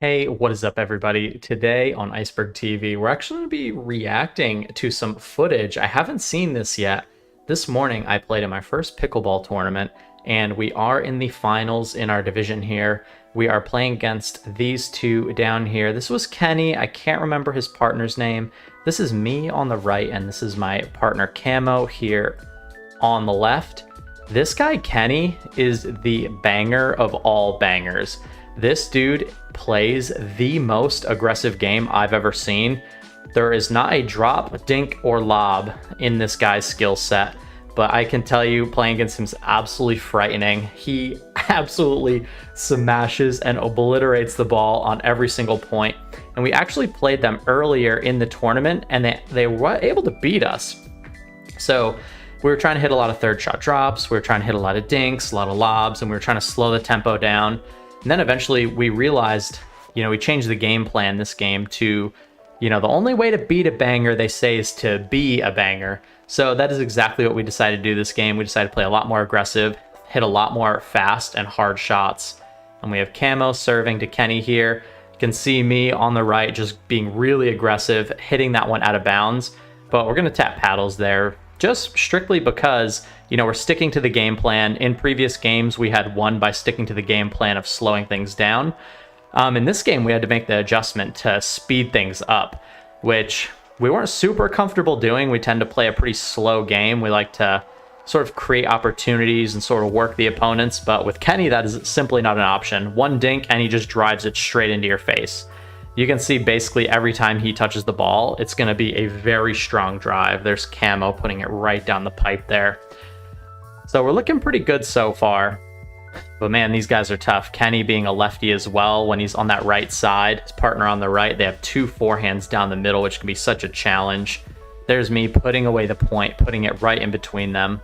Hey, what is up, everybody? Today on Iceberg TV, we're actually going to be reacting to some footage. I haven't seen this yet. This morning, I played in my first pickleball tournament, and we are in the finals in our division here. We are playing against these two down here. This was Kenny. I can't remember his partner's name. This is me on the right, and this is my partner Camo here on the left. This guy, Kenny, is the banger of all bangers. This dude plays the most aggressive game I've ever seen. There is not a drop, dink, or lob in this guy's skill set, but I can tell you playing against him is absolutely frightening. He absolutely smashes and obliterates the ball on every single point. And we actually played them earlier in the tournament, and they were able to beat us. So we were trying to hit a lot of third shot drops, we were trying to hit a lot of dinks, a lot of lobs, and we were trying to slow the tempo down. And then eventually we realized, we changed the game plan this game to, the only way to beat a banger, they say, is to be a banger. So that is exactly what we decided to do this game. We decided to play a lot more aggressive, hit a lot more fast and hard shots. And we have Camo serving to Kenny here. You can see me on the right just being really aggressive, hitting that one out of bounds. But we're going to tap paddles there, just strictly because, we're sticking to the game plan. In previous games, we had won by sticking to the game plan of slowing things down. In this game, we had to make the adjustment to speed things up, which we weren't super comfortable doing. We tend to play a pretty slow game. We like to sort of create opportunities and sort of work the opponents, but with Kenny, that is simply not an option. One dink, and he just drives it straight into your face. You can see basically every time he touches the ball, it's going to be a very strong drive. There's Camo putting it right down the pipe there. So we're looking pretty good so far. But man, these guys are tough. Kenny being a lefty as well when he's on that right side. His partner on the right, they have two forehands down the middle, which can be such a challenge. There's me putting away the point, putting it right in between them.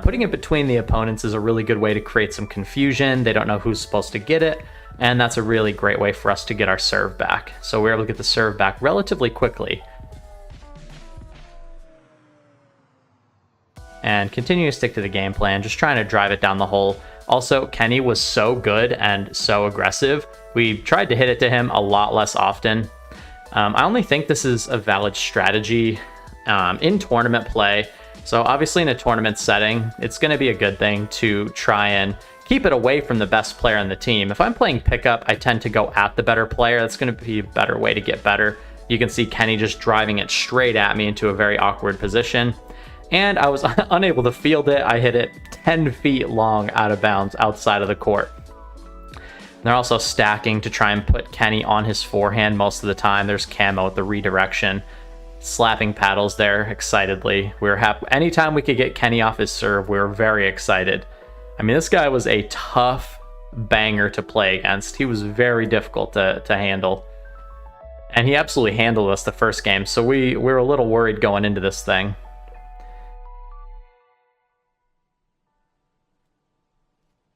Putting it between the opponents is a really good way to create some confusion. They don't know who's supposed to get it. And that's a really great way for us to get our serve back. So we're able to get the serve back relatively quickly. And continue to stick to the game plan, just trying to drive it down the hole. Also, Kenny was so good and so aggressive. We tried to hit it to him a lot less often. I only think this is a valid strategy in tournament play. So obviously in a tournament setting, it's going to be a good thing to try and keep it away from the best player on the team. If I'm playing pickup, I tend to go at the better player. That's going to be a better way to get better. You can see Kenny just driving it straight at me into a very awkward position. And I was unable to field it. I hit it 10 feet long out of bounds outside of the court. They're also stacking to try and put Kenny on his forehand most of the time. There's Camo at the redirection, slapping paddles there excitedly. We were happy. Anytime we could get Kenny off his serve, we were very excited. I mean, this guy was a tough banger to play against. He was very difficult to handle. And he absolutely handled us the first game, so we were a little worried going into this thing.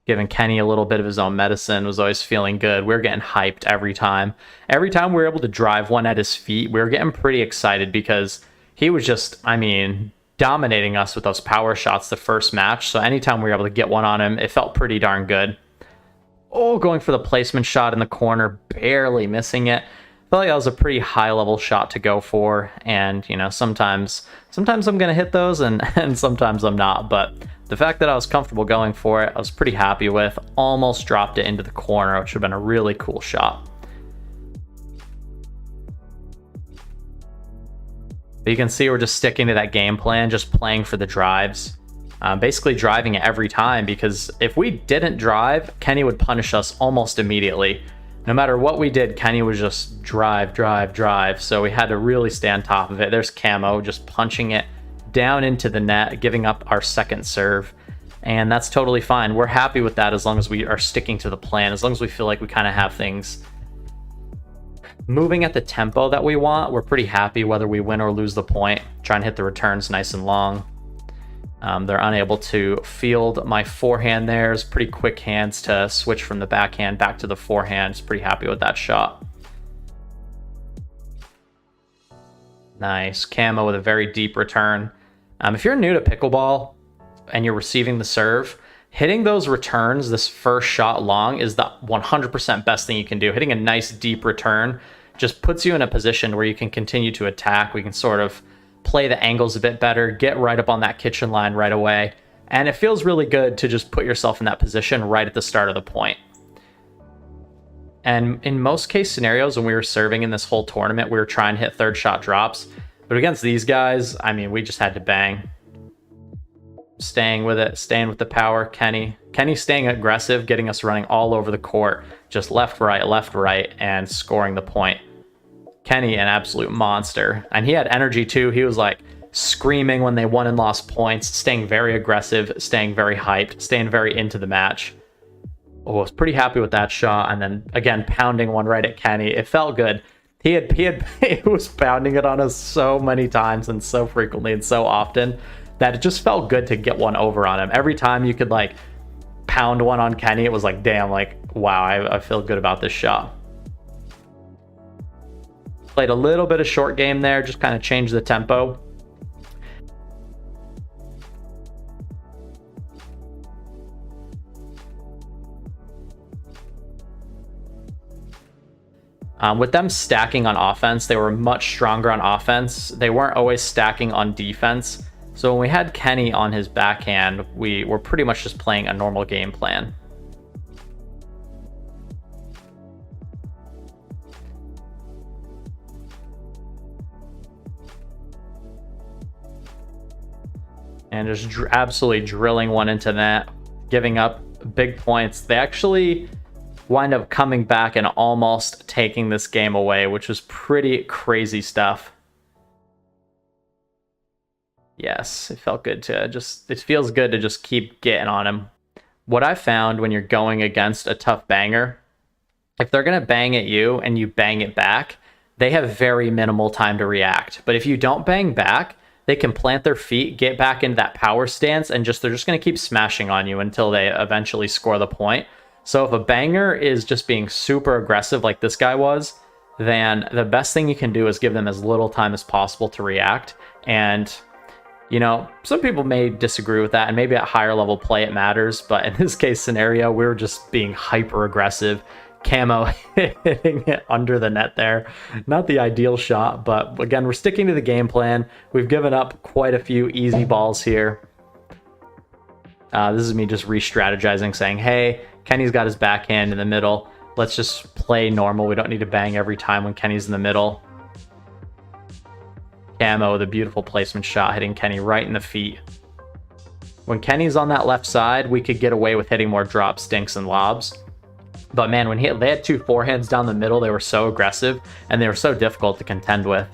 Giving Kenny a little bit of his own medicine, was always feeling good. We were getting hyped every time. Every time we were able to drive one at his feet, we were getting pretty excited because he was just, dominating us with those power shots the first match. So anytime we were able to get one on him, it felt pretty darn good. Oh, going for the placement shot in the corner, barely missing it. I felt like that was a pretty high level shot to go for. And, sometimes I'm going to hit those and sometimes I'm not. But the fact that I was comfortable going for it, I was pretty happy with. Almost dropped it into the corner, which would have been a really cool shot. But you can see we're just sticking to that game plan, just playing for the drives. Basically driving it every time, because if we didn't drive, Kenny would punish us almost immediately. No matter what we did, Kenny would just drive. So we had to really stay on top of it. There's Camo just punching it down into the net, giving up our second serve. And that's totally fine. We're happy with that as long as we are sticking to the plan, as long as we feel like we kind of have things moving at the tempo that we want. We're pretty happy whether we win or lose the point. Trying to hit the returns nice and long. They're unable to field my forehand there. It's pretty quick hands to switch from the backhand back to the forehand. Just pretty happy with that shot. Nice. Camo with a very deep return. If you're new to pickleball and you're receiving the serve, Hitting those returns, this first shot long, is the 100% best thing you can do. Hitting a nice deep return just puts you in a position where you can continue to attack. We can sort of play the angles a bit better, get right up on that kitchen line right away. And it feels really good to just put yourself in that position right at the start of the point. And in most case scenarios, when we were serving in this whole tournament, we were trying to hit third shot drops. But against these guys, I mean, we just had to bang. Staying with it, staying with the power. Kenny staying aggressive, getting us running all over the court, just left, right, and scoring the point. Kenny, an absolute monster. And he had energy too. He was like screaming when they won and lost points, staying very aggressive, staying very hyped, staying very into the match. I was pretty happy with that shot, and then again pounding one right at Kenny. It felt good. He was pounding it on us so many times and so frequently and so often that it just felt good to get one over on him. Every time you could like pound one on Kenny, it was like, damn, like, wow, I feel good about this shot. Played a little bit of short game there, just kind of changed the tempo. With them stacking on offense, they were much stronger on offense. They weren't always stacking on defense. So when we had Kenny on his backhand, we were pretty much just playing a normal game plan. And just absolutely drilling one into net, giving up big points. They actually wind up coming back and almost taking this game away, which was pretty crazy stuff. Yes, it felt good to it feels good to just keep getting on him. What I found when you're going against a tough banger, if they're going to bang at you and you bang it back, they have very minimal time to react. But if you don't bang back, they can plant their feet, get back into that power stance, and they're just going to keep smashing on you until they eventually score the point. So if a banger is just being super aggressive like this guy was, then the best thing you can do is give them as little time as possible to react. And, you know, some people may disagree with that, and maybe at higher level play it matters, but in this case scenario, we were just being hyper aggressive. Camo hitting it under the net there. Not the ideal shot, but again, we're sticking to the game plan. We've given up quite a few easy balls here. This is me just re-strategizing, saying, hey, Kenny's got his backhand in the middle. Let's just play normal. We don't need to bang every time when Kenny's in the middle. Camo with a beautiful placement shot, hitting Kenny right in the feet. When Kenny's on that left side, we could get away with hitting more drop stinks and lobs. But man, when they had two forehands down the middle, they were so aggressive and they were so difficult to contend with.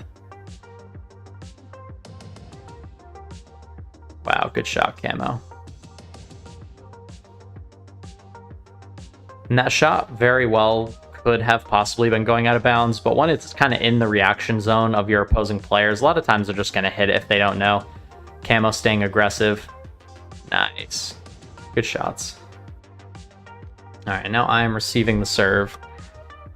Wow, good shot, Camo. And that shot very well could have possibly been going out of bounds, but when it's kind of in the reaction zone of your opposing players, a lot of times they're just going to hit it if they don't know. Camo staying aggressive. Nice. Good shots. All right, now I am receiving the serve.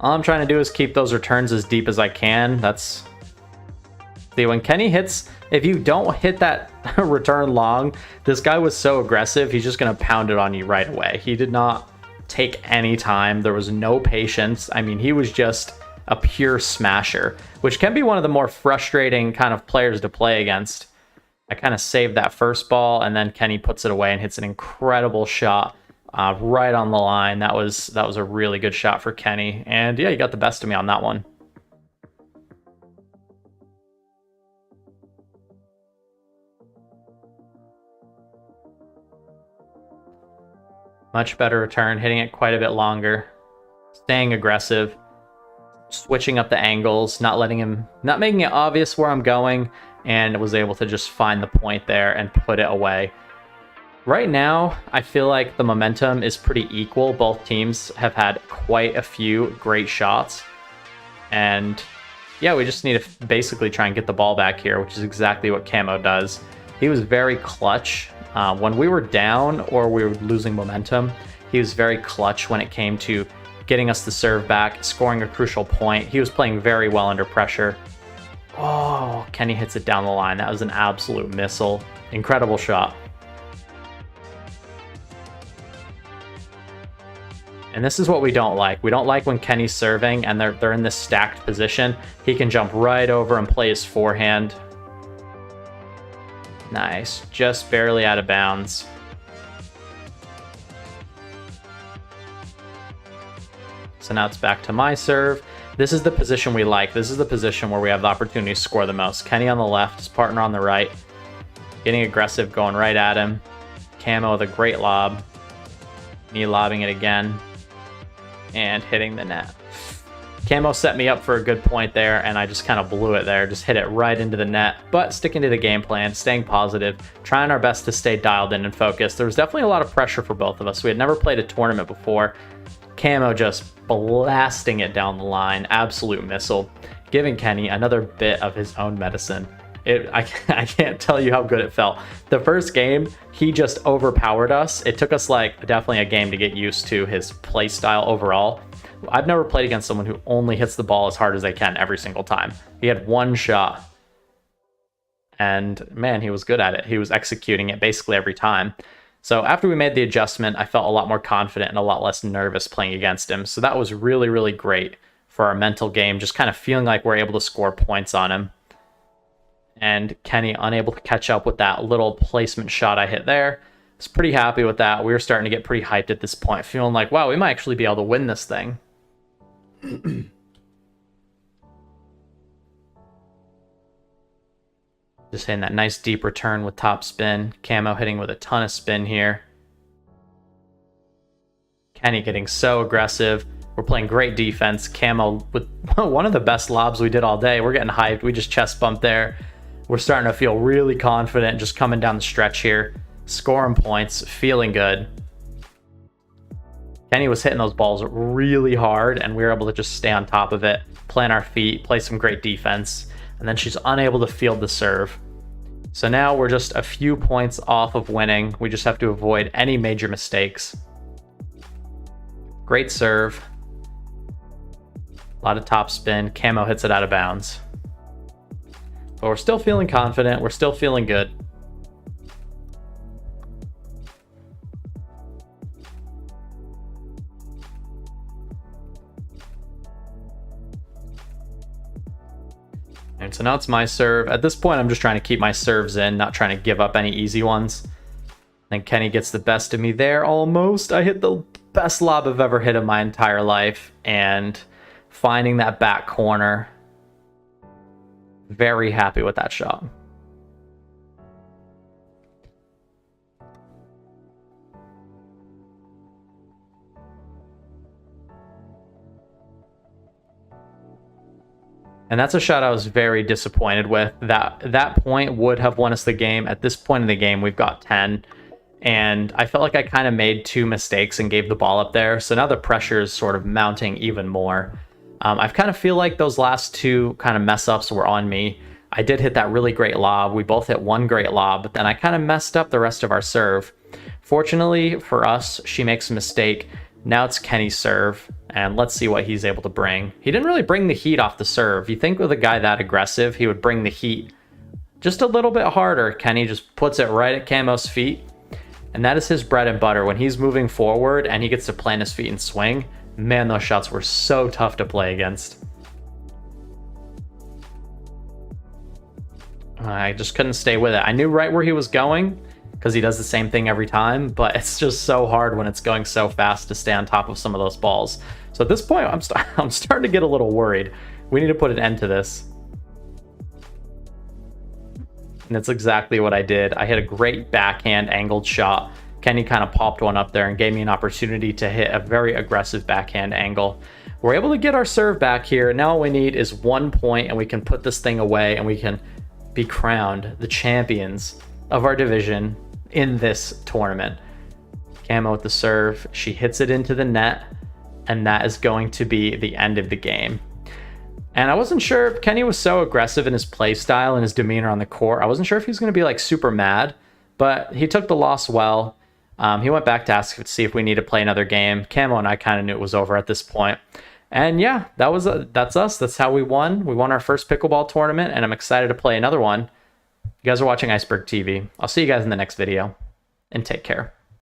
All I'm trying to do is keep those returns as deep as I can. See, when Kenny hits, if you don't hit that return long, this guy was so aggressive, he's just going to pound it on you right away. He did not take any time. There was no patience. I mean, he was just a pure smasher, which can be one of the more frustrating kind of players to play against. I kind of saved that first ball, and then Kenny puts it away and hits an incredible shot right on the line. That was a really good shot for Kenny, and yeah, he got the best of me on that one. Much better return, hitting it quite a bit longer, staying aggressive, switching up the angles, not making it obvious where I'm going, and was able to just find the point there and put it away. Right now, I feel like the momentum is pretty equal. Both teams have had quite a few great shots, and yeah, we just need to basically try and get the ball back here, which is exactly what Camo does. He was very clutch. When we were down or we were losing momentum, he was very clutch when it came to getting us the serve back, scoring a crucial point. He was playing very well under pressure. Oh, Kenny hits it down the line. That was an absolute missile. Incredible shot. And this is what we don't like. We don't like when Kenny's serving and they're in this stacked position. He can jump right over and play his forehand. Nice. Just barely out of bounds. So now it's back to my serve. This is the position we like. This is the position where we have the opportunity to score the most. Kenny on the left, his partner on the right. Getting aggressive, going right at him. Camo with a great lob. Me lobbing it again. And hitting the net. Camo set me up for a good point there, and I just kind of blew it there. Just hit it right into the net, but sticking to the game plan, staying positive, trying our best to stay dialed in and focused. There was definitely a lot of pressure for both of us. We had never played a tournament before. Camo just blasting it down the line, absolute missile, giving Kenny another bit of his own medicine. I can't tell you how good it felt. The first game, he just overpowered us. It took us like definitely a game to get used to his play style overall. I've never played against someone who only hits the ball as hard as they can every single time. He had one shot. And man, he was good at it. He was executing it basically every time. So after we made the adjustment, I felt a lot more confident and a lot less nervous playing against him. So that was really, really great for our mental game, just kind of feeling like we're able to score points on him. And Kenny unable to catch up with that little placement shot I hit there. I was pretty happy with that. We were starting to get pretty hyped at this point, feeling like, wow, we might actually be able to win this thing. Just hitting that nice deep return with top spin. Camo hitting with a ton of spin here. Kenny getting so aggressive. We're playing great defense. Camo with one of the best lobs we did all day. We're getting hyped. We just chest bumped there. We're starting to feel really confident just coming down the stretch here. Scoring points, feeling good. Kenny was hitting those balls really hard, and we were able to just stay on top of it, plant our feet, play some great defense, and then she's unable to field the serve. So now we're just a few points off of winning. We just have to avoid any major mistakes. Great serve. A lot of top spin. Camo hits it out of bounds. But we're still feeling confident. We're still feeling good. And so now it's my serve. At this point, I'm just trying to keep my serves in, not trying to give up any easy ones. Then Kenny gets the best of me there almost. I hit the best lob I've ever hit in my entire life. And finding that back corner. Very happy with that shot. And that's a shot I was very disappointed with. That point would have won us the game. At this point in the game, we've got 10. And I felt like I kind of made 2 mistakes and gave the ball up there. So now the pressure is sort of mounting even more. I kind of feel like those last 2 kind of mess ups were on me. I did hit that really great lob. We both hit one great lob, but then I kind of messed up the rest of our serve. Fortunately for us, she makes a mistake. Now it's Kenny's serve, and let's see what he's able to bring. He didn't really bring the heat off the serve. You think with a guy that aggressive, he would bring the heat just a little bit harder. Kenny just puts it right at Camo's feet, and that is his bread and butter. When he's moving forward and he gets to plant his feet and swing, man, those shots were so tough to play against. I just couldn't stay with it. I knew right where he was going because he does the same thing every time, but it's just so hard when it's going so fast to stay on top of some of those balls. So at this point, I'm starting to get a little worried. We need to put an end to this. And that's exactly what I did. I hit a great backhand angled shot. Kenny kind of popped one up there and gave me an opportunity to hit a very aggressive backhand angle. We're able to get our serve back here. Now all we need is 1 point and we can put this thing away and we can be crowned the champions of our division in this tournament. Camo with the serve. She hits it into the net, and that is going to be the end of the game. And I wasn't sure if Kenny was so aggressive in his play style and his demeanor on the court. I wasn't sure if he was going to be like super mad, but he took the loss well. He went back to ask to see if we need to play another game. Camo and I kind of knew it was over at this point. And yeah, that's us. That's how we won. We won our first pickleball tournament, and I'm excited to play another one. You guys are watching Iceberg TV. I'll see you guys in the next video, and take care.